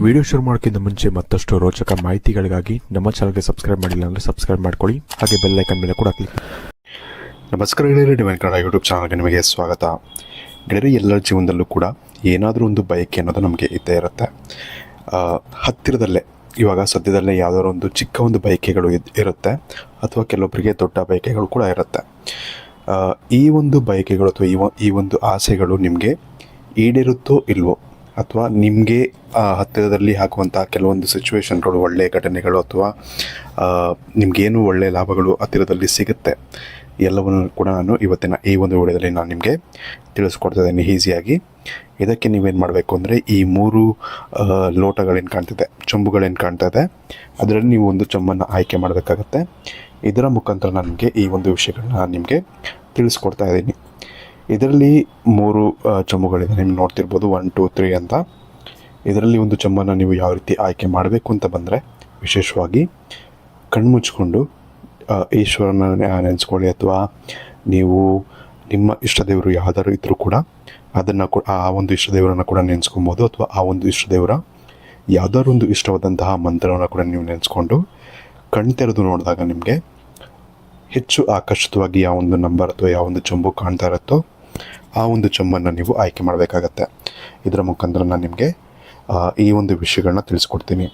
Video ಶುರು ಮಾಡೋಕ್ಕಿಂತ ಮುಂಚೆ ಮತ್ತಷ್ಟು ರೋಚಕ ಮಾಹಿತಿಗಳಿಗಾಗಿ ನಮ್ಮ ಚಾನಲ್ಗೆ ಸಬ್ಸ್ಕ್ರೈಬ್ ಮಾಡಿಲ್ಲ ಅಂದರೆ ಸಬ್ಸ್ಕ್ರೈಬ್ ಮಾಡ್ಕೊಳ್ಳಿ, ಹಾಗೆ ಬೆಲ್ ಐಕನ್ ಮೇಲೆ ಕೂಡ ಕ್ಲಿಕ್. ನಮಸ್ಕಾರ ಗೆಳೆಯರೇ, ಡಿವೈನ್ ಕನ್ನಡ ಯೂಟ್ಯೂಬ್ ಚಾನಲ್ಗೆ ನಿಮಗೆ ಸ್ವಾಗತ. ಗೆಳೆಯರೇ, ಎಲ್ಲರ ಜೀವನದಲ್ಲೂ ಕೂಡ ಏನಾದರೂ ಒಂದು ಬಯಕೆ ಅನ್ನೋದು ನಮಗೆ ಇದ್ದೇ ಇರುತ್ತೆ. ಹತ್ತಿರದಲ್ಲೇ ಇವಾಗ ಸದ್ಯದಲ್ಲೇ ಯಾವುದಾದ್ರು ಒಂದು ಚಿಕ್ಕ ಒಂದು ಬಯಕೆಗಳು ಇರುತ್ತೆ, ಅಥವಾ ಕೆಲವೊಬ್ಬರಿಗೆ ದೊಡ್ಡ ಬಯಕೆಗಳು ಕೂಡ ಇರುತ್ತೆ. ಈ ಒಂದು ಬಯಕೆಗಳು ಅಥವಾ ಈ ಒಂದು ಆಸೆಗಳು ನಿಮಗೆ ಈಡೇರುತ್ತೋ ಇಲ್ವೋ, ಅಥವಾ ನಿಮಗೆ ಹತ್ತಿರದಲ್ಲಿ ಹಾಕುವಂಥ ಕೆಲವೊಂದು ಸಿಚುವೇಶನ್ಗಳು, ಒಳ್ಳೆಯ ಘಟನೆಗಳು, ಅಥವಾ ನಿಮಗೇನು ಒಳ್ಳೆಯ ಲಾಭಗಳು ಹತ್ತಿರದಲ್ಲಿ ಸಿಗುತ್ತೆ, ಎಲ್ಲವನ್ನು ಕೂಡ ನಾನು ಇವತ್ತಿನ ಈ ಒಂದು ವಿಡಿಯೋದಲ್ಲಿ ನಾನು ನಿಮಗೆ ತಿಳಿಸ್ಕೊಡ್ತಾ ಇದ್ದೀನಿ ಈಸಿಯಾಗಿ. ಇದಕ್ಕೆ ನೀವೇನು ಮಾಡಬೇಕು ಅಂದರೆ, ಈ 3 ಲೋಟಗಳೇನು ಕಾಣ್ತಿದೆ, ಚೊಂಬುಗಳೇನು ಕಾಣ್ತಾ ಇದೆ, ಅದರಲ್ಲಿ ನೀವು ಒಂದು ಚೊಂಬನ್ನು ಆಯ್ಕೆ ಮಾಡಬೇಕಾಗತ್ತೆ. ಇದರ ಮುಖಾಂತರ ನಾನು ನಿಮಗೆ ಈ ಒಂದು ವಿಷಯಗಳನ್ನ ನಾನು ನಿಮಗೆ ತಿಳಿಸ್ಕೊಡ್ತಾ ಇದ್ದೀನಿ. ಇದರಲ್ಲಿ 3 ಚೊಂಬುಗಳಿದೆ, ನಿಮ್ಗೆ ನೋಡ್ತಿರ್ಬೋದು 1, 2, 3 ಅಂತ. ಇದರಲ್ಲಿ ಒಂದು ಚೊಂಬನ್ನು ನೀವು ಯಾವ ರೀತಿ ಆಯ್ಕೆ ಮಾಡಬೇಕು ಅಂತ ಬಂದರೆ, ವಿಶೇಷವಾಗಿ ಕಣ್ಮುಚ್ಕೊಂಡು ಈಶ್ವರನ ನೆನೆಸ್ಕೊಳ್ಳಿ, ಅಥವಾ ನೀವು ನಿಮ್ಮ ಇಷ್ಟ ದೇವರು ಯಾವ್ದಾದ್ರು ಇದ್ದರೂ ಕೂಡ ಅದನ್ನು ಕೂಡ ಆ ಒಂದು ಇಷ್ಟ ದೇವರನ್ನು ಕೂಡ ನೆನೆಸ್ಕೊಬೋದು, ಅಥವಾ ಆ ಒಂದು ಇಷ್ಟ ದೇವರ ಯಾವುದಾದ್ರು ಒಂದು ಇಷ್ಟವಾದಂತಹ ಮಂತ್ರವನ್ನು ಕೂಡ ನೀವು ನೆನೆಸ್ಕೊಂಡು ಕಣ್ ತೆರೆದು ನೋಡಿದಾಗ ನಿಮಗೆ ಹೆಚ್ಚು ಆಕರ್ಷಿತವಾಗಿ ಯಾವ ಒಂದು ನಂಬರ್ ಅಥವಾ ಯಾವ ಒಂದು ಚೊಂಬು ಕಾಣ್ತಾ ಇರುತ್ತೋ ಆ ಒಂದು ಚೊಂಬನ್ನು ನೀವು ಆಯ್ಕೆ ಮಾಡಬೇಕಾಗತ್ತೆ. ಇದರ ಮುಖಾಂತರ ನಾನು ನಿಮಗೆ ಈ ಒಂದು ವಿಷಯಗಳನ್ನ ತಿಳಿಸ್ಕೊಡ್ತೀನಿ.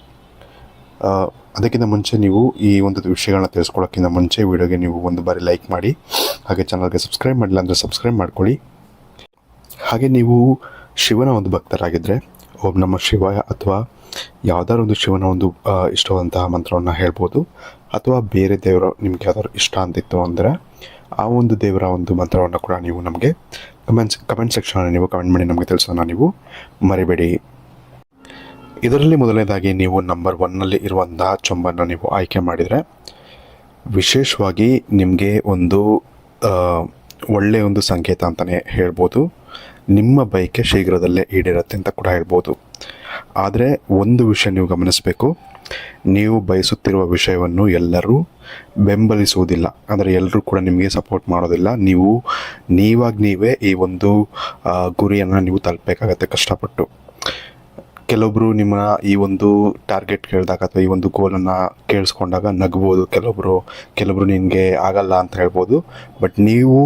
ಅದಕ್ಕಿಂತ ಮುಂಚೆ ನೀವು ಈ ಒಂದು ವಿಷಯಗಳನ್ನ ತಿಳಿಸ್ಕೊಳ್ಳೋಕ್ಕಿಂತ ಮುಂಚೆ ವಿಡಿಯೋಗೆ ನೀವು ಒಂದು ಬಾರಿ ಲೈಕ್ ಮಾಡಿ, ಹಾಗೆ ಚಾನಲ್ಗೆ ಸಬ್ಸ್ಕ್ರೈಬ್ ಮಾಡಿಲ್ಲ ಅಂದರೆ ಸಬ್ಸ್ಕ್ರೈಬ್ ಮಾಡ್ಕೊಳ್ಳಿ. ಹಾಗೆ ನೀವು ಶಿವನ ಒಂದು ಭಕ್ತರಾಗಿದ್ದರೆ ಓಂ ನಮಃ ಶಿವಾಯ ಅಥವಾ ಯಾವುದಾದ್ರು ಒಂದು ಶಿವನ ಒಂದು ಇಷ್ಟವಾದಂತಹ ಮಂತ್ರವನ್ನು ಹೇಳ್ಬೋದು, ಅಥವಾ ಬೇರೆ ದೇವರು ನಿಮ್ಗೆ ಯಾವ್ದಾದ್ರು ಇಷ್ಟ ಅಂತಿತ್ತು ಅಂದರೆ ಆ ಒಂದು ದೇವರ ಒಂದು ಮಂತ್ರವನ್ನು ಕೂಡ ನೀವು ನಮಗೆ ಕಮೆಂಟ್ ಸೆಕ್ಷನಲ್ಲಿ ನೀವು ಕಮೆಂಟ್ ಮಾಡಿ ನಮಗೆ ತಿಳಿಸೋಣ ನೀವು ಮರಿಬೇಡಿ. ಇದರಲ್ಲಿ ಮೊದಲನೇದಾಗಿ ನೀವು ನಂಬರ್ 1ನಲ್ಲಿ ಇರುವಂತಹ ಚೊಂಬನ್ನು ನೀವು ಆಯ್ಕೆ ಮಾಡಿದರೆ, ವಿಶೇಷವಾಗಿ ನಿಮಗೆ ಒಂದು ಒಳ್ಳೆಯ ಒಂದು ಸಂಕೇತ ಅಂತಲೇ ಹೇಳ್ಬೋದು. ನಿಮ್ಮ ಬಯಕೆ ಶೀಘ್ರದಲ್ಲೇ ಈಡೇರುತ್ತೆ ಅಂತ ಕೂಡ ಹೇಳ್ಬೋದು. ಆದರೆ ಒಂದು ವಿಷಯ ನೀವು ಗಮನಿಸಬೇಕು, ನೀವು ಬಯಸುತ್ತಿರುವ ವಿಷಯವನ್ನು ಎಲ್ಲರೂ ಬೆಂಬಲಿಸುವುದಿಲ್ಲ, ಅಂದರೆ ಎಲ್ಲರೂ ಕೂಡ ನಿಮಗೆ ಸಪೋರ್ಟ್ ಮಾಡೋದಿಲ್ಲ. ನೀವೇ ಈ ಒಂದು ಗುರಿಯನ್ನು ನೀವು ತಲುಪಬೇಕಾಗತ್ತೆ ಕಷ್ಟಪಟ್ಟು. ಕೆಲವೊಬ್ಬರು ನಿಮ್ಮ ಈ ಒಂದು ಟಾರ್ಗೆಟ್ ಕೇಳಿದಾಗ ಅಥವಾ ಈ ಒಂದು ಗೋಲನ್ನು ಕೇಳಿಸ್ಕೊಂಡಾಗ ನಗ್ಬೋದು, ಕೆಲವೊಬ್ಬರು ನಿನಗೆ ಆಗಲ್ಲ ಅಂತ ಹೇಳ್ಬೋದು. ಬಟ್ ನೀವು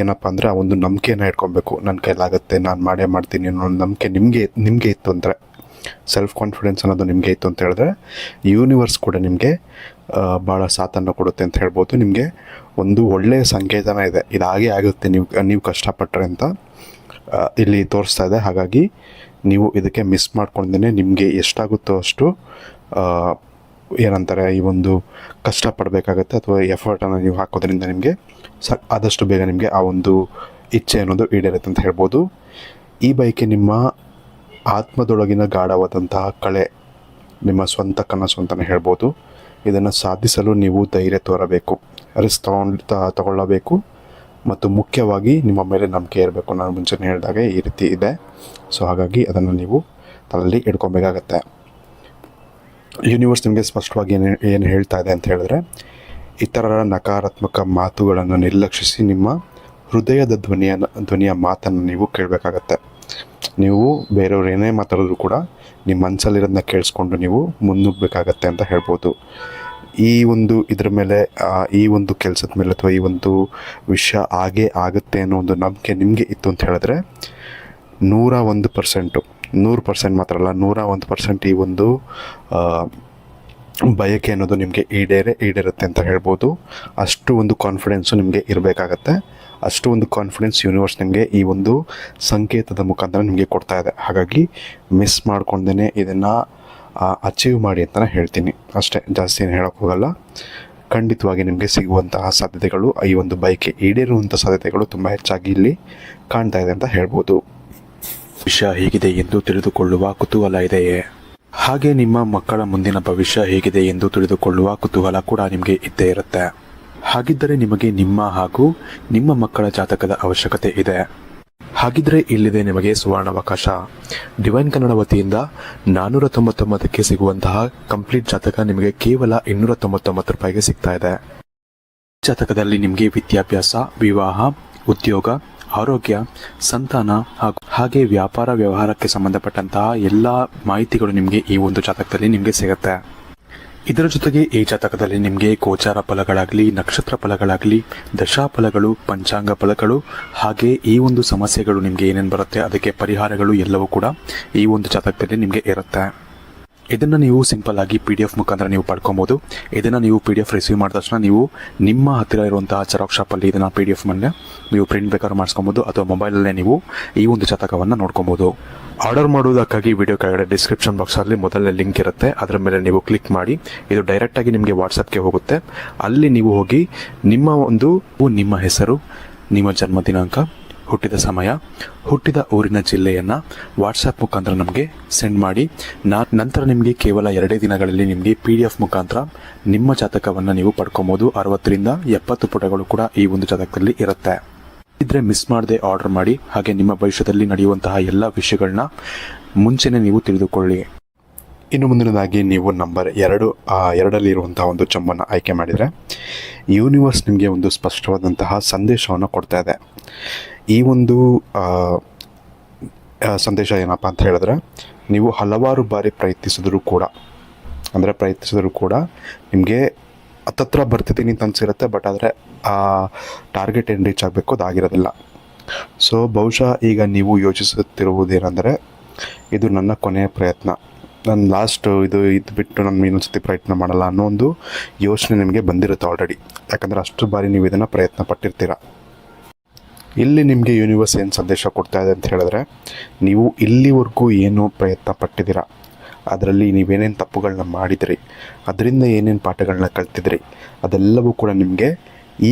ಏನಪ್ಪ ಅಂದರೆ ಆ ಒಂದು ನಂಬಿಕೆಯನ್ನು ಇಟ್ಕೊಬೇಕು, ನನ್ನ ಕೈಲಾಗುತ್ತೆ, ನಾನು ಮಾಡೇ ಮಾಡ್ತೀನಿ ಅನ್ನೋ ನಂಬಿಕೆ ನಿಮಗೆ ಇತ್ತು ಅಂದರೆ, ಸೆಲ್ಫ್ ಕಾನ್ಫಿಡೆನ್ಸ್ ಅನ್ನೋದು ನಿಮಗೆ ಇತ್ತು ಅಂತ ಹೇಳಿದ್ರೆ, ಯೂನಿವರ್ಸ್ ಕೂಡ ನಿಮಗೆ ಭಾಳ ಸಾಥನ್ನು ಕೊಡುತ್ತೆ ಅಂತ ಹೇಳ್ಬೋದು. ನಿಮಗೆ ಒಂದು ಒಳ್ಳೆಯ ಸಂಕೇತನ ಇದೆ, ಇದಾಗೇ ಆಗುತ್ತೆ ನೀವು ಕಷ್ಟಪಟ್ಟರೆ ಅಂತ ಇಲ್ಲಿ ತೋರಿಸ್ತಾ ಇದೆ. ಹಾಗಾಗಿ ನೀವು ಇದಕ್ಕೆ ಮಿಸ್ ಮಾಡ್ಕೊಂಡೇ ನಿಮಗೆ ಎಷ್ಟಾಗುತ್ತೋ ಅಷ್ಟು ಏನಂತಾರೆ ಈ ಒಂದು ಕಷ್ಟಪಡಬೇಕಾಗತ್ತೆ, ಅಥವಾ ಎಫರ್ಟನ್ನು ನೀವು ಹಾಕೋದ್ರಿಂದ ನಿಮಗೆ ಆದಷ್ಟು ಬೇಗ ನಿಮಗೆ ಆ ಒಂದು ಇಚ್ಛೆ ಅನ್ನೋದು ಈಡೇರುತ್ತೆ ಅಂತ ಹೇಳ್ಬೋದು. ಈ ಬಯಕೆ ನಿಮ್ಮ ಆತ್ಮದೊಳಗಿನ ಗಾಢವಾದಂತಹ ಕಳೆ, ನಿಮ್ಮ ಸ್ವಂತ ಕನಸು ಅಂತಲೇ ಹೇಳ್ಬೋದು. ಇದನ್ನು ಸಾಧಿಸಲು ನೀವು ಧೈರ್ಯ ತೋರಬೇಕು, ರಿಸ್ಕ್ ತಗೊಳ್ಳಬೇಕು, ಮತ್ತು ಮುಖ್ಯವಾಗಿ ನಿಮ್ಮ ಮೇಲೆ ನಂಬಿಕೆ ಇರಬೇಕು. ನಾನು ಮುಂಚೆನೇ ಹೇಳಿದಾಗೆ ಈ ರೀತಿ ಇದೆ. ಸೊ ಹಾಗಾಗಿ ಅದನ್ನು ನೀವು ತಲೆಯಲ್ಲಿ ಇಟ್ಕೊಬೇಕಾಗತ್ತೆ. ಯೂನಿವರ್ಸ್ ನಿಮಗೆ ಸ್ಪಷ್ಟವಾಗಿ ಏನು ಹೇಳ್ತಾ ಇದೆ ಅಂತ ಹೇಳಿದ್ರೆ, ಇತರರ ನಕಾರಾತ್ಮಕ ಮಾತುಗಳನ್ನು ನಿರ್ಲಕ್ಷಿಸಿ ನಿಮ್ಮ ಹೃದಯದ ಧ್ವನಿಯ ಮಾತನ್ನು ನೀವು ಕೇಳಬೇಕಾಗತ್ತೆ. ನೀವು ಬೇರೆಯವ್ರು ಏನೇ ಮಾತಾಡಿದ್ರು ಕೂಡ ನಿಮ್ಮ ಮನಸ್ಸಲ್ಲಿರೋದನ್ನ ಕೇಳಿಸ್ಕೊಂಡು ನೀವು ಮುನ್ನುಗ್ಗಬೇಕಾಗತ್ತೆ ಅಂತ ಹೇಳ್ಬೋದು. ಈ ಒಂದು ಇದ್ರ ಮೇಲೆ, ಈ ಒಂದು ಕೆಲಸದ ಮೇಲೆ, ಅಥವಾ ಈ ಒಂದು ವಿಷಯ ಆಗೇ ಆಗುತ್ತೆ ಅನ್ನೋ ಒಂದು ನಂಬಿಕೆ ನಿಮಗೆ ಇತ್ತು ಅಂತ ಹೇಳಿದ್ರೆ 101%, 100% ಮಾತ್ರ ಅಲ್ಲ, 101% ಈ ಒಂದು ಬಯಕೆ ಅನ್ನೋದು ನಿಮಗೆ ಈಡೇರುತ್ತೆ ಅಂತ ಹೇಳ್ಬೋದು. ಅಷ್ಟು ಒಂದು ಕಾನ್ಫಿಡೆನ್ಸು ನಿಮಗೆ ಇರಬೇಕಾಗತ್ತೆ. ಅಷ್ಟು ಒಂದು ಕಾನ್ಫಿಡೆನ್ಸ್ ಯೂನಿವರ್ಸ್ ನಿಮಗೆ ಈ ಒಂದು ಸಂಕೇತದ ಮುಖಾಂತರ ನಿಮಗೆ ಕೊಡ್ತಾ ಇದೆ. ಹಾಗಾಗಿ ಮಿಸ್ ಮಾಡ್ಕೊಂಡೇ ಇದನ್ನು ಅಚೀವ್ ಮಾಡಿ ಅಂತಲೇ ಹೇಳ್ತೀನಿ ಅಷ್ಟೇ, ಜಾಸ್ತಿ ಏನು ಹೇಳೋಕ್ಕೆ ಹೋಗಲ್ಲ. ಖಂಡಿತವಾಗಿ ನಿಮಗೆ ಸಿಗುವಂತಹ ಸಾಧ್ಯತೆಗಳು, ಈ ಒಂದು ಬಯಕೆ ಈಡೇರುವಂಥ ಸಾಧ್ಯತೆಗಳು ತುಂಬ ಹೆಚ್ಚಾಗಿ ಇಲ್ಲಿ ಕಾಣ್ತಾ ಇದೆ ಅಂತ ಹೇಳ್ಬೋದು. ವಿಷಯ ಹೇಗಿದೆ ಎಂದು ತಿಳಿದುಕೊಳ್ಳುವ ಕುತೂಹಲ ಇದೆಯೇ? ಹಾಗೆ ನಿಮ್ಮ ಮಕ್ಕಳ ಮುಂದಿನ ಭವಿಷ್ಯ ಹೇಗಿದೆ ಎಂದು ತಿಳಿದುಕೊಳ್ಳುವ ಕುತೂಹಲ ಕೂಡ ನಿಮಗೆ ಇದ್ದೇ ಇರುತ್ತೆ. ಹಾಗಿದ್ದರೆ ನಿಮಗೆ ನಿಮ್ಮ ಹಾಗೂ ನಿಮ್ಮ ಮಕ್ಕಳ ಜಾತಕದ ಅವಶ್ಯಕತೆ ಇದೆ. ಹಾಗಿದ್ರೆ ಇಲ್ಲಿದೆ ನಿಮಗೆ ಸುವರ್ಣಾವಕಾಶ. ಡಿವೈನ್ ಕನ್ನಡ ವತಿಯಿಂದ 499ಕ್ಕೆ ಸಿಗುವಂತಹ ಕಂಪ್ಲೀಟ್ ಜಾತಕ ನಿಮಗೆ ಕೇವಲ 299 ರೂಪಾಯಿಗೆ ಸಿಗ್ತಾ ಇದೆ. ಜಾತಕದಲ್ಲಿ ನಿಮಗೆ ವಿದ್ಯಾಭ್ಯಾಸ, ವಿವಾಹ, ಉದ್ಯೋಗ, ಆರೋಗ್ಯ, ಸಂತಾನ ಹಾಗೆ ವ್ಯಾಪಾರ ವ್ಯವಹಾರಕ್ಕೆ ಸಂಬಂಧಪಟ್ಟಂತಹ ಎಲ್ಲ ಮಾಹಿತಿಗಳು ನಿಮಗೆ ಈ ಒಂದು ಜಾತಕದಲ್ಲಿ ನಿಮಗೆ ಸಿಗುತ್ತೆ. ಇದರ ಜೊತೆಗೆ ಈ ಜಾತಕದಲ್ಲಿ ನಿಮಗೆ ಗೋಚಾರ ಫಲಗಳಾಗಲಿ, ನಕ್ಷತ್ರ ಫಲಗಳಾಗಲಿ, ದಶಾಫಲಗಳು, ಪಂಚಾಂಗ ಫಲಗಳು, ಹಾಗೆ ಈ ಒಂದು ಸಮಸ್ಯೆಗಳು ನಿಮಗೆ ಏನೇನು ಬರುತ್ತೆ ಅದಕ್ಕೆ ಪರಿಹಾರಗಳು ಎಲ್ಲವೂ ಕೂಡ ಈ ಒಂದು ಜಾತಕದಲ್ಲಿ ನಿಮಗೆ ಇರುತ್ತೆ. ಇದನ್ನು ನೀವು ಸಿಂಪಲ್ ಆಗಿ PDF ಮುಖಾಂತರ ನೀವು ಪಡ್ಕೊಬೋದು. ಇದನ್ನು ನೀವು PDF ರಿಸೀವ್ ಮಾಡಿದ ತಕ್ಷಣ ನೀವು ನಿಮ್ಮ ಹತ್ತಿರ ಇರುವಂತಹ ಜೆರಾಕ್ಸ್ ಶಾಪಲ್ಲಿ ಇದನ್ನು PDF ಮೇಲೆ ನೀವು ಪ್ರಿಂಟ್ ಬೇಕಾದ್ರೂ ಮಾಡಿಸ್ಕೊಬೋದು, ಅಥವಾ ಮೊಬೈಲಲ್ಲೇ ನೀವು ಈ ಒಂದು ಜಾತಕವನ್ನು ನೋಡ್ಕೊಬೋದು. ಆರ್ಡರ್ ಮಾಡುವುದಕ್ಕಾಗಿ ವಿಡಿಯೋ ಕೆಳಗಡೆ ಡಿಸ್ಕ್ರಿಪ್ಷನ್ ಬಾಕ್ಸಲ್ಲಿ ಮೊದಲನೇ ಲಿಂಕ್ ಇರುತ್ತೆ, ಅದರ ಮೇಲೆ ನೀವು ಕ್ಲಿಕ್ ಮಾಡಿ ಇದು ಡೈರೆಕ್ಟಾಗಿ ನಿಮಗೆ ವಾಟ್ಸಪ್ಗೆ ಹೋಗುತ್ತೆ. ಅಲ್ಲಿ ನೀವು ಹೋಗಿ ನಿಮ್ಮ ಹೆಸರು, ನಿಮ್ಮ ಜನ್ಮ ದಿನಾಂಕ, ಹುಟ್ಟಿದ ಸಮಯ, ಹುಟ್ಟಿದ ಊರಿನ ಜಿಲ್ಲೆಯನ್ನು ವಾಟ್ಸಪ್ ಮುಖಾಂತರ ನಮಗೆ ಸೆಂಡ್ ಮಾಡಿ. ನಂತರ ನಿಮಗೆ ಕೇವಲ 2 ದಿನಗಳಲ್ಲಿ ನಿಮಗೆ PDF ಮುಖಾಂತರ ನಿಮ್ಮ ಜಾತಕವನ್ನು ನೀವು ಪಡ್ಕೊಬೋದು. 60ರಿಂದ 70 ಪುಟಗಳು ಕೂಡ ಈ ಒಂದು ಜಾತಕದಲ್ಲಿ ಇರುತ್ತೆ. ಇದ್ರೆ ಮಿಸ್ ಮಾಡದೆ ಆರ್ಡರ್ ಮಾಡಿ. ಹಾಗೆ ನಿಮ್ಮ ಭವಿಷ್ಯದಲ್ಲಿ ನಡೆಯುವಂತಹ ಎಲ್ಲ ವಿಷಯಗಳನ್ನ ಮುಂಚೆನೇ ನೀವು ತಿಳಿದುಕೊಳ್ಳಿ. ಇನ್ನು ಮುಂದಿನದಾಗಿ ನೀವು ನಂಬರ್ 2 ಇರುವಂತಹ ಒಂದು ಚಂಬನ್ನು ಆಯ್ಕೆ ಮಾಡಿದರೆ ಯೂನಿವರ್ಸ್ ನಿಮಗೆ ಒಂದು ಸ್ಪಷ್ಟವಾದಂತಹ ಸಂದೇಶವನ್ನು ಕೊಡ್ತಾ ಇದೆ. ಈ ಒಂದು ಸಂದೇಶ ಏನಪ್ಪ ಅಂತ ಹೇಳಿದ್ರೆ, ನೀವು ಹಲವಾರು ಬಾರಿ ಪ್ರಯತ್ನಿಸಿದರೂ ಕೂಡ ನಿಮಗೆ ಹತ್ತತ್ರ ಬರ್ತಿದ್ದೀನಿ ಅಂತ ಅನಿಸಿರುತ್ತೆ, ಬಟ್ ಆದರೆ ಆ ಟಾರ್ಗೆಟ್ ಏನು ರೀಚ್ ಆಗಬೇಕು ಅದಾಗಿರೋದಿಲ್ಲ. ಸೊ ಬಹುಶಃ ಈಗ ನೀವು ಯೋಚಿಸುತ್ತಿರುವುದೇನೆಂದರೆ, ಇದು ನನ್ನ ಕೊನೆಯ ಪ್ರಯತ್ನ, ನಾನು ಲಾಸ್ಟ್ ಇದು ಬಿಟ್ಟು ನಾನು ಇನ್ನೊಂದ್ಸತಿ ಪ್ರಯತ್ನ ಮಾಡಲ್ಲ ಅನ್ನೋ ಒಂದು ಯೋಚನೆ ನಿಮಗೆ ಬಂದಿರುತ್ತೆ ಆಲ್ರೆಡಿ. ಯಾಕಂದರೆ ಅಷ್ಟು ಬಾರಿ ನೀವು ಇದನ್ನು ಪ್ರಯತ್ನ ಪಟ್ಟಿರ್ತೀರ. ಇಲ್ಲಿ ನಿಮಗೆ ಯೂನಿವರ್ಸ್ ಏನು ಸಂದೇಶ ಕೊಡ್ತಾ ಇದೆ ಅಂತ ಹೇಳಿದ್ರೆ, ನೀವು ಇಲ್ಲಿವರೆಗೂ ಏನು ಪ್ರಯತ್ನ ಪಟ್ಟಿದ್ದೀರಾ, ಅದರಲ್ಲಿ ನೀವೇನೇನು ತಪ್ಪುಗಳನ್ನ ಮಾಡಿದಿರಿ, ಅದರಿಂದ ಏನೇನು ಪಾಠಗಳನ್ನ ಕಲ್ತಿದ್ರಿ, ಅದೆಲ್ಲವೂ ಕೂಡ ನಿಮಗೆ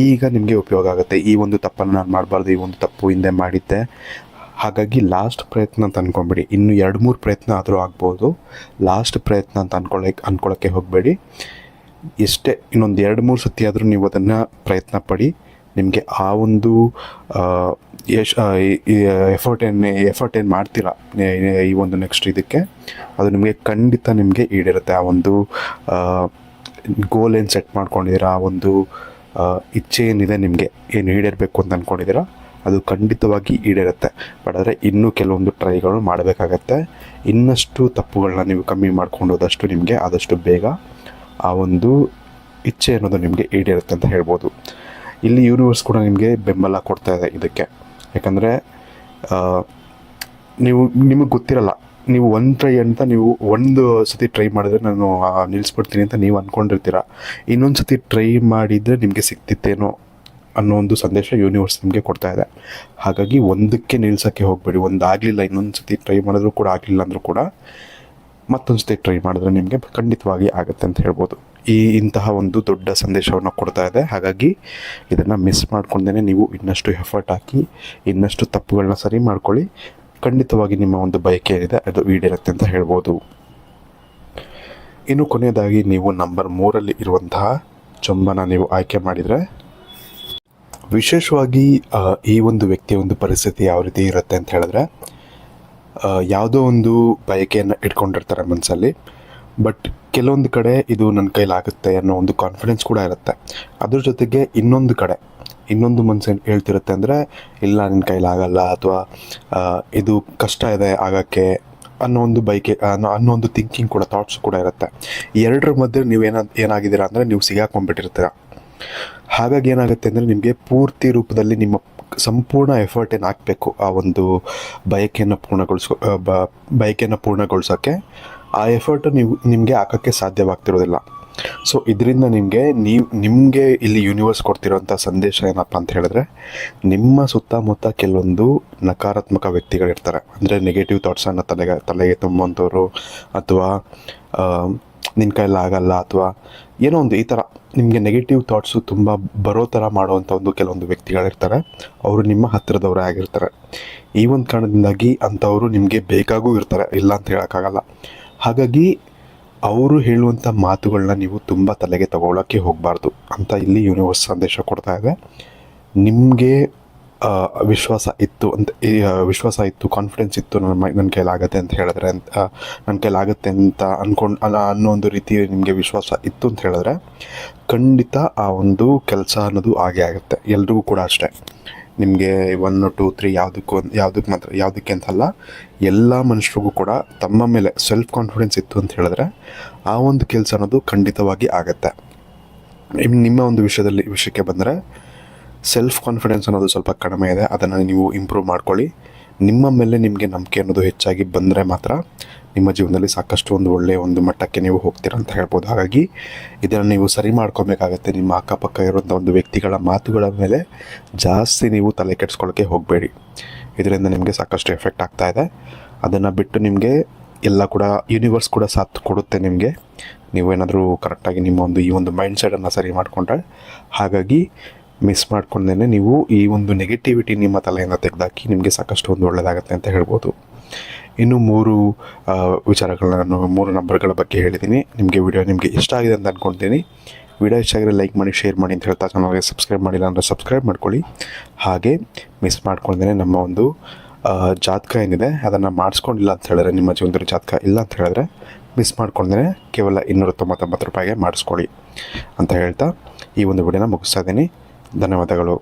ಉಪಯೋಗ ಆಗುತ್ತೆ. ಈ ಒಂದು ತಪ್ಪನ್ನು ನಾನು ಮಾಡಬಾರ್ದು, ಈ ಒಂದು ತಪ್ಪು ಹಿಂದೆ ಮಾಡಿದ್ದೆ, ಹಾಗಾಗಿ ಲಾಸ್ಟ್ ಪ್ರಯತ್ನ ಅಂತ ಅಂದ್ಕೊಂಬೇಡಿ. ಇನ್ನು 2-3 ಪ್ರಯತ್ನ ಆದರೂ ಆಗ್ಬೋದು. ಲಾಸ್ಟ್ ಪ್ರಯತ್ನ ಅಂತ ಅಂದ್ಕೊಳ್ಳೋಕ್ಕೆ ಹೋಗಬೇಡಿ. ಎಷ್ಟೇ ಇನ್ನೊಂದು 2-3 ಸತಿ ಆದರೂ ನೀವು ಅದನ್ನು ಪ್ರಯತ್ನ ಪಡಿ. ನಿಮಗೆ ಆ ಒಂದು ಎಫರ್ಟ್ ಏನು ಮಾಡ್ತೀರಾ ಈ ಒಂದು ನೆಕ್ಸ್ಟ್ ಇದಕ್ಕೆ, ಅದು ನಿಮಗೆ ಖಂಡಿತ ನಿಮಗೆ ಈಡೇರುತ್ತೆ. ಆ ಒಂದು ಗೋಲ್ ಏನು ಸೆಟ್ ಮಾಡ್ಕೊಂಡಿದ್ದೀರಾ, ಆ ಒಂದು ಇಚ್ಛೆ ಏನಿದೆ ನಿಮಗೆ ಏನು ಈಡೇರಬೇಕು ಅಂತ ಅಂದ್ಕೊಂಡಿದ್ದೀರಾ, ಅದು ಖಂಡಿತವಾಗಿ ಈಡೇರುತ್ತೆ. ಬಟ್ ಆದರೆ ಇನ್ನೂ ಕೆಲವೊಂದು ಟ್ರೈಗಳು ಮಾಡಬೇಕಾಗತ್ತೆ. ಇನ್ನಷ್ಟು ತಪ್ಪುಗಳನ್ನ ನೀವು ಕಮ್ಮಿ ಮಾಡ್ಕೊಂಡು ಹೋದಷ್ಟು ನಿಮಗೆ ಆದಷ್ಟು ಬೇಗ ಆ ಒಂದು ಇಚ್ಛೆ ಅನ್ನೋದು ನಿಮಗೆ ಈಡೇರುತ್ತೆ ಅಂತ ಹೇಳ್ಬೋದು. ಇಲ್ಲಿ ಯೂನಿವರ್ಸ್ ಕೂಡ ನಿಮಗೆ ಬೆಂಬಲ ಕೊಡ್ತಾ ಇದೆ ಇದಕ್ಕೆ. ಯಾಕಂದರೆ ನಿಮಗೆ ಗೊತ್ತಿರಲ್ಲ, ನೀವು ಒಂದು ಸತಿ ಟ್ರೈ ಮಾಡಿದ್ರೆ ನಾನು ನಿಲ್ಲಿಸ್ಬಿಡ್ತೀನಿ ಅಂತ ನೀವು ಅಂದ್ಕೊಂಡಿರ್ತೀರ. ಇನ್ನೊಂದು ಸತಿ ಟ್ರೈ ಮಾಡಿದರೆ ನಿಮಗೆ ಸಿಗ್ತಿತ್ತೇನೋ ಅನ್ನೋ ಒಂದು ಸಂದೇಶ ಯೂನಿವರ್ಸ್ ನಿಮಗೆ ಕೊಡ್ತಾ ಇದೆ. ಹಾಗಾಗಿ ಒಂದಕ್ಕೆ ನಿಲ್ಸೋಕ್ಕೆ ಹೋಗಬೇಡಿ. ಒಂದಾಗಲಿಲ್ಲ, ಇನ್ನೊಂದು ಸತಿ ಟ್ರೈ ಮಾಡಿದ್ರೂ ಕೂಡ ಆಗಲಿಲ್ಲ ಅಂದರೂ ಕೂಡ ಮತ್ತೊಂದು ಸತಿ ಟ್ರೈ ಮಾಡಿದ್ರೆ ನಿಮಗೆ ಖಂಡಿತವಾಗಿ ಆಗುತ್ತೆ ಅಂತ ಹೇಳ್ಬೋದು. ಇಂತಹ ಒಂದು ದೊಡ್ಡ ಸಂದೇಶವನ್ನು ಕೊಡ್ತಾ ಇದೆ. ಹಾಗಾಗಿ ಇದನ್ನು ಮಿಸ್ ಮಾಡ್ಕೊಂಡೇ ನೀವು ಇನ್ನಷ್ಟು ಎಫರ್ಟ್ ಹಾಕಿ ಇನ್ನಷ್ಟು ತಪ್ಪುಗಳನ್ನ ಸರಿ ಮಾಡ್ಕೊಳ್ಳಿ. ಖಂಡಿತವಾಗಿ ನಿಮ್ಮ ಒಂದು ಬಯಕೆ ಏನಿದೆ ಅದು ಈಡೇರುತ್ತೆ ಅಂತ ಹೇಳ್ಬೋದು. ಇನ್ನು ಕೊನೆಯದಾಗಿ ನೀವು ನಂಬರ್ 3 ಇರುವಂತಹ ಚೊಂಬನ ನೀವು ಆಯ್ಕೆ ಮಾಡಿದರೆ, ವಿಶೇಷವಾಗಿ ಈ ಒಂದು ವ್ಯಕ್ತಿಯ ಒಂದು ಪರಿಸ್ಥಿತಿ ಯಾವ ರೀತಿ ಇರುತ್ತೆ ಅಂತ ಹೇಳಿದ್ರೆ, ಯಾವುದೋ ಒಂದು ಬಯಕೆಯನ್ನು ಇಟ್ಕೊಂಡಿರ್ತಾರೆ ಮನಸ್ಸಲ್ಲಿ, ಬಟ್ ಕೆಲವೊಂದು ಕಡೆ ಇದು ನನ್ನ ಕೈಲಾಗುತ್ತೆ ಅನ್ನೋ ಒಂದು ಕಾನ್ಫಿಡೆನ್ಸ್ ಕೂಡ ಇರುತ್ತೆ. ಅದ್ರ ಜೊತೆಗೆ ಇನ್ನೊಂದು ಮನಸ್ಸು ಏನು ಹೇಳ್ತಿರುತ್ತೆ ಅಂದರೆ, ಇಲ್ಲ ನಿನ್ನ ಕೈಲಾಗಲ್ಲ, ಅಥವಾ ಇದು ಕಷ್ಟ ಇದೆ ಆಗೋಕ್ಕೆ ಅನ್ನೋ ಒಂದು ಬಯಕೆ ಅನ್ನೋ ಒಂದು ಥಿಂಕಿಂಗ್ ಕೂಡ, ಥಾಟ್ಸ್ ಕೂಡ ಇರುತ್ತೆ. ಎರಡರ ಮಧ್ಯೆ ನೀವು ಏನಾಗಿದ್ದೀರಾ ಅಂದರೆ ನೀವು ಸಿಗಾಕೊಂಡ್ಬಿಟ್ಟಿರ್ತೀರ. ಹಾಗಾಗಿ ಏನಾಗುತ್ತೆ ಅಂದರೆ, ನಿಮಗೆ ಪೂರ್ತಿ ರೂಪದಲ್ಲಿ ನಿಮ್ಮ ಸಂಪೂರ್ಣ ಎಫರ್ಟ್ ಏನು ಹಾಕಬೇಕು ಆ ಒಂದು ಬಯಕೆಯನ್ನು ಪೂರ್ಣಗೊಳಿಸೋಕ್ಕೆ, ಆ ಎಫರ್ಟು ನಿಮಗೆ ಹಾಕೋಕ್ಕೆ ಸಾಧ್ಯವಾಗ್ತಿರೋದಿಲ್ಲ. ಸೊ ಇದರಿಂದ ನಿಮಗೆ ಇಲ್ಲಿ ಯೂನಿವರ್ಸ್ ಕೊಡ್ತಿರೋಂಥ ಸಂದೇಶ ಏನಪ್ಪ ಅಂತ ಹೇಳಿದ್ರೆ, ನಿಮ್ಮ ಸುತ್ತಮುತ್ತ ಕೆಲವೊಂದು ನಕಾರಾತ್ಮಕ ವ್ಯಕ್ತಿಗಳಿರ್ತಾರೆ. ಅಂದರೆ ನೆಗೆಟಿವ್ ಥಾಟ್ಸನ್ನು ತಲೆಗೆ ತುಂಬುವಂಥವ್ರು, ಅಥವಾ ನಿನ್ನ ಕೈಯಲ್ಲಿ ಆಗಲ್ಲ, ಅಥವಾ ಏನೋ ಒಂದು ಈ ಥರ ನಿಮಗೆ ನೆಗೆಟಿವ್ ಥಾಟ್ಸು ತುಂಬ ಬರೋ ಥರ ಮಾಡುವಂಥ ಕೆಲವೊಂದು ವ್ಯಕ್ತಿಗಳಿರ್ತಾರೆ. ಅವರು ನಿಮ್ಮ ಹತ್ತಿರದವರೇ ಆಗಿರ್ತಾರೆ. ಈ ಒಂದು ಕಾರಣದಿಂದಾಗಿ ಅಂಥವರು ನಿಮಗೆ ಬೇಕಾಗೂ ಇರ್ತಾರೆ, ಇಲ್ಲ ಅಂತ ಹೇಳೋಕ್ಕಾಗಲ್ಲ. ಹಾಗಾಗಿ ಅವರು ಹೇಳುವಂಥ ಮಾತುಗಳನ್ನ ನೀವು ತುಂಬ ತಲೆಗೆ ತಗೊಳ್ಳೋಕ್ಕೆ ಹೋಗಬಾರ್ದು ಅಂತ ಇಲ್ಲಿ ಯೂನಿವರ್ಸ್ ಸಂದೇಶ ಕೊಡ್ತಾ ಇದೆ. ನಿಮಗೆ ವಿಶ್ವಾಸ ಇತ್ತು, ಕಾನ್ಫಿಡೆನ್ಸ್ ಇತ್ತು, ನನ್ನ ಕೈಲಾಗತ್ತೆ ಅಂತ ಹೇಳಿದ್ರೆ, ನನ್ನ ಕೈಲಾಗುತ್ತೆ ಅಂತ ಅನ್ನೋ ಒಂದು ರೀತಿ ನಿಮಗೆ ವಿಶ್ವಾಸ ಇತ್ತು ಅಂತ ಹೇಳಿದ್ರೆ, ಖಂಡಿತ ಆ ಒಂದು ಕೆಲಸ ಅನ್ನೋದು ಆಗೇ ಆಗುತ್ತೆ. ಎಲ್ರಿಗೂ ಕೂಡ ಅಷ್ಟೇ. ನಿಮಗೆ 1 2 3 ಯಾವುದಕ್ಕೆ ಅಂತಲ್ಲ, ಎಲ್ಲ ಮನುಷ್ಯರಿಗೂ ಕೂಡ ತಮ್ಮ ಮೇಲೆ ಸೆಲ್ಫ್ ಕಾನ್ಫಿಡೆನ್ಸ್ ಇತ್ತು ಅಂತ ಹೇಳಿದ್ರೆ ಆ ಒಂದು ಕೆಲಸ ಅನ್ನೋದು ಖಂಡಿತವಾಗಿ ಆಗತ್ತೆ. ನಿಮ್ಮ ಒಂದು ವಿಷಯಕ್ಕೆ ಬಂದರೆ ಸೆಲ್ಫ್ ಕಾನ್ಫಿಡೆನ್ಸ್ ಅನ್ನೋದು ಸ್ವಲ್ಪ ಕಡಿಮೆ ಇದೆ, ಅದನ್ನು ನೀವು ಇಂಪ್ರೂವ್ ಮಾಡ್ಕೊಳ್ಳಿ. ನಿಮ್ಮ ಮೇಲೆ ನಿಮಗೆ ನಂಬಿಕೆ ಅನ್ನೋದು ಹೆಚ್ಚಾಗಿ ಬಂದರೆ ಮಾತ್ರ ನಿಮ್ಮ ಜೀವನದಲ್ಲಿ ಸಾಕಷ್ಟು ಒಂದು ಒಳ್ಳೆಯ ಒಂದು ಮಟ್ಟಕ್ಕೆ ನೀವು ಹೋಗ್ತೀರ ಅಂತ ಹೇಳ್ಬೋದು. ಹಾಗಾಗಿ ಇದನ್ನು ನೀವು ಸರಿ ಮಾಡ್ಕೊಬೇಕಾಗತ್ತೆ. ನಿಮ್ಮ ಅಕ್ಕಪಕ್ಕ ಇರುವಂಥ ಒಂದು ವ್ಯಕ್ತಿಗಳ ಮಾತುಗಳ ಮೇಲೆ ಜಾಸ್ತಿ ನೀವು ತಲೆ ಕೆಡಿಸ್ಕೊಳ್ಳೋಕ್ಕೆ ಹೋಗಬೇಡಿ. ಇದರಿಂದ ನಿಮಗೆ ಸಾಕಷ್ಟು ಎಫೆಕ್ಟ್ ಆಗ್ತಾ ಇದೆ. ಅದನ್ನು ಬಿಟ್ಟು ನಿಮಗೆ ಎಲ್ಲ ಕೂಡ ಯೂನಿವರ್ಸ್ ಕೂಡ ಸಾಥ್ ಕೊಡುತ್ತೆ ನಿಮಗೆ, ನೀವೇನಾದರೂ ಕರೆಕ್ಟಾಗಿ ನಿಮ್ಮ ಈ ಒಂದು ಮೈಂಡ್ ಸೆಟನ್ನು ಸರಿ ಮಾಡಿಕೊಂಡ್ರೆ. ಹಾಗಾಗಿ ಮಿಸ್ ಮಾಡ್ಕೊಂಡೇ ನೀವು ಈ ಒಂದು ನೆಗೆಟಿವಿಟಿ ನಿಮ್ಮ ತಲೆಯಿಂದ ತೆಗೆದಾಕಿ ನಿಮಗೆ ಸಾಕಷ್ಟು ಒಂದು ಒಳ್ಳೆಯದಾಗತ್ತೆ ಅಂತ ಹೇಳ್ಬೋದು. ಇನ್ನು 3 ವಿಚಾರಗಳನ್ನ ನಾನು 3 ನಂಬರ್ಗಳ ಬಗ್ಗೆ ಹೇಳಿದ್ದೀನಿ. ವಿಡಿಯೋ ನಿಮಗೆ ಇಷ್ಟ ಆಗಿದೆ ಅಂತ ಅಂದ್ಕೊಳ್ತೀನಿ. ವಿಡಿಯೋ ಇಷ್ಟ ಆಗಿದ್ರೆ ಲೈಕ್ ಮಾಡಿ, ಶೇರ್ ಮಾಡಿ ಅಂತ ಹೇಳ್ತಾ, ಚಾನಲ್ಗೆ ಸಬ್ಸ್ಕ್ರೈಬ್ ಮಾಡಿಲ್ಲ ಅಂದರೆ ಸಬ್ಸ್ಕ್ರೈಬ್ ಮಾಡ್ಕೊಳ್ಳಿ. ಹಾಗೆ ಮಿಸ್ ಮಾಡ್ಕೊಳ್ದೇ ನಮ್ಮ ಒಂದು ಜಾತಕ ಏನಿದೆ ಅದನ್ನು ಮಾಡಿಸ್ಕೊಂಡಿಲ್ಲ ಅಂತ ಹೇಳಿದ್ರೆ, ನಿಮ್ಮ ಜೀವನದಲ್ಲಿ ಜಾತಕ ಇಲ್ಲ ಅಂತ ಹೇಳಿದ್ರೆ ಮಿಸ್ ಮಾಡ್ಕೊಳ್ದೇ ಕೇವಲ 299 ರೂಪಾಯಿಗೆ ಮಾಡಿಸ್ಕೊಳ್ಳಿ ಅಂತ ಹೇಳ್ತಾ ಈ ಒಂದು ವಿಡಿಯೋನ ಮುಗಿಸ್ತಾ ಇದ್ದೀನಿ. ಧನ್ಯವಾದಗಳು.